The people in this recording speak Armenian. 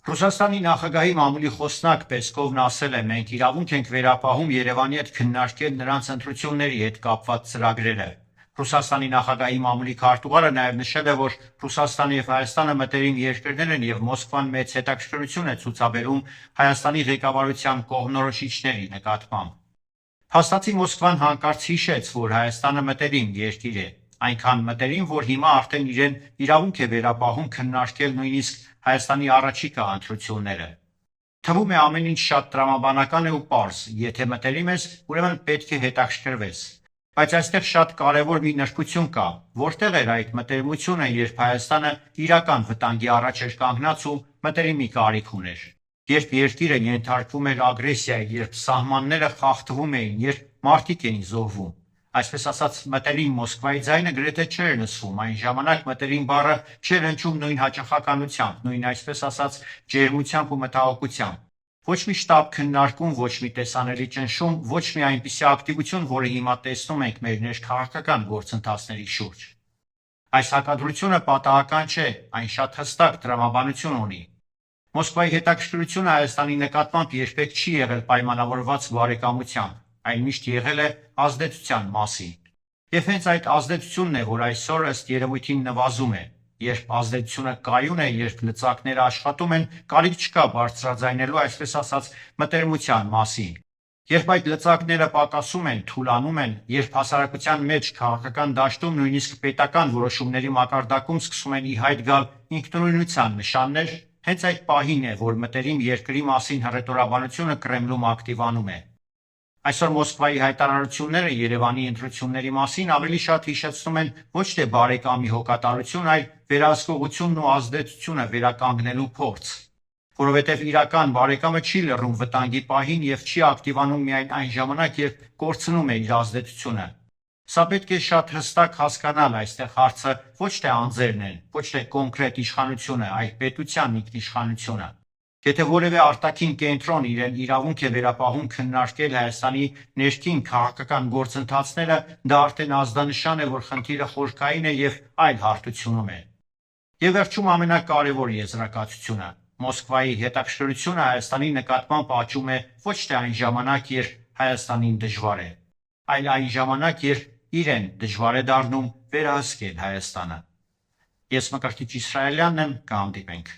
Ռուսաստանի նախագահի մամուլի խոսնակ Պեսկովն ասել է. «Մենք իրավունք ենք վերապահում Երևանի հետ քննարկել նրանց ընտրությունների հետ կապված ծրագրերը»։ Ռուսաստանի նախագահի մամուլի քարտուղարը նաև նշել է, որ Ռուսաստանը եւ Հայաստանը մտերիմ երկրներ են եւ Մոսկվան մեծ հետաքրքրություն է ցուցաբերում Հայաստանի ղեկավարության կողմնորոշիչների նկատմամբ։ Փաստացի Մոսկվան հանկարծ հիշեց, որ Հայաստանը մտերիմ երկիր է, այնքան մտերիմ, որ հիմա արդեն իրեն իրավունք է վերապահում քննարկել նույնիսկ Հայաստանի առաջիկա ընտրությունները։ Թվում է ամեն ինչ շատ տրամաբանական է ու պարզ, եթե մտերիմ ես, ուրեմն պետք է հետաքրքրվես։ Բայց այստեղ շատ կարևոր մի նրբություն կա, որտեղ էր այդ մտերմությունը, երբ Հայաստանը իրական վտանգի առաջ էր կանգնած ու մտերիմի կարիք ուներ։ Երբ երկիրը ենթարկվում էր ագրեսիայի, երբ սահմանները խախտվում էին, երբ մարդիկ էին զոհվում։ Այսպես ասած, մտերիմ Մոսկվայի ձայնը գրեթե չէր լսվում, այն ժամանակ մտերիմ բառը չէր հնչում նույն հաճախականությամբ, նույն այսպես ասած ջերմությամբ ու մտահոգությամբ։ Ոչ մի շտապ քննարկում, ոչ մի տեսանելի ճնշում, ոչ մի այնպիսի ակտիվություն, որը հիմա տեսնում ենք մեր ներքաղաքական գործընթացների շուրջ։ Այս հակադրությունը պատահական չէ, այն շատ հստակ տրամաբանություն ունի։ Մոսկվայի հետաքրքրությունը Հայաստանի նկատմամբ երբեք չի եղել պայմանավորված բարեկամությամբ, այն միշտ եղել է ազդեցության մասին։ Եվ հենց այդ ազդեցությունն է, որ այսօր ըստ երևույթին նվազում է։ Երբ ազդեցությունը կայուն է, երբ լծակները աշխատում են, կարիք չկա բարձրաձայնելու, այսպես ասած, մտերմության մասին։ Երբ այդ լծակները պակասում են, թուլանում են, երբ հասարակության մեջ քաղաքական դաշտում նույնիսկ պետական որոշումների մակարդակում սկսում են ի հայտ գալ ինքնուրույնության նշաններ, հենց այդ պահին է, որ մտերիմ երկրի մասին հռետորաբանությունը Կրեմլում ակտիվանում է։ Այսօր Մոսկվայի հայտարարությունները Երևանի ընտրությունների մասին ավելի շատ հիշեցնում են ոչ թե բարեկամի հոգատարություն, այլ վերահսկողությունն ու ազդեցությունը վերականգնելու փորձ։ Որովհետև իրական բարեկամը չի լռում վտանգի պահին եւ չի ակտիվանում միայն այն ժամանակ, երբ կորցնում է իր ազդեցությունը։ Սա պետք է շատ հստակ հասկանալ, այստեղ հարցը ոչ թե անձերն են, ոչ թե կոնկրետ իշխանությունը, այլ պետության ինքնիշխանությունը։ Եթե որևէ արտաքին կենտրոն իրեն իրավունք է վերապահում քննարկել Հայաստանի ներքին քաղաքական գործընթացները, դա արդեն ազդանշան է, որ խնդիրը խորքային է եւ այլ հարթությունում է։ Եվ վերջում ամենակարևոր եզրակացությունը. Մոսկվայի հետաքրքրությունը Հայաստանի նկատմամբ աճում է ոչ թե այն ժամանակ, երբ Հայաստանին դժվար է, այլ այն ժամանակ, երբ իրեն դժվար է դառնում վերահսկել Հայաստանը։ Ես Մկրտիչ Իսրայելյանն եմ, կհանդիպենք։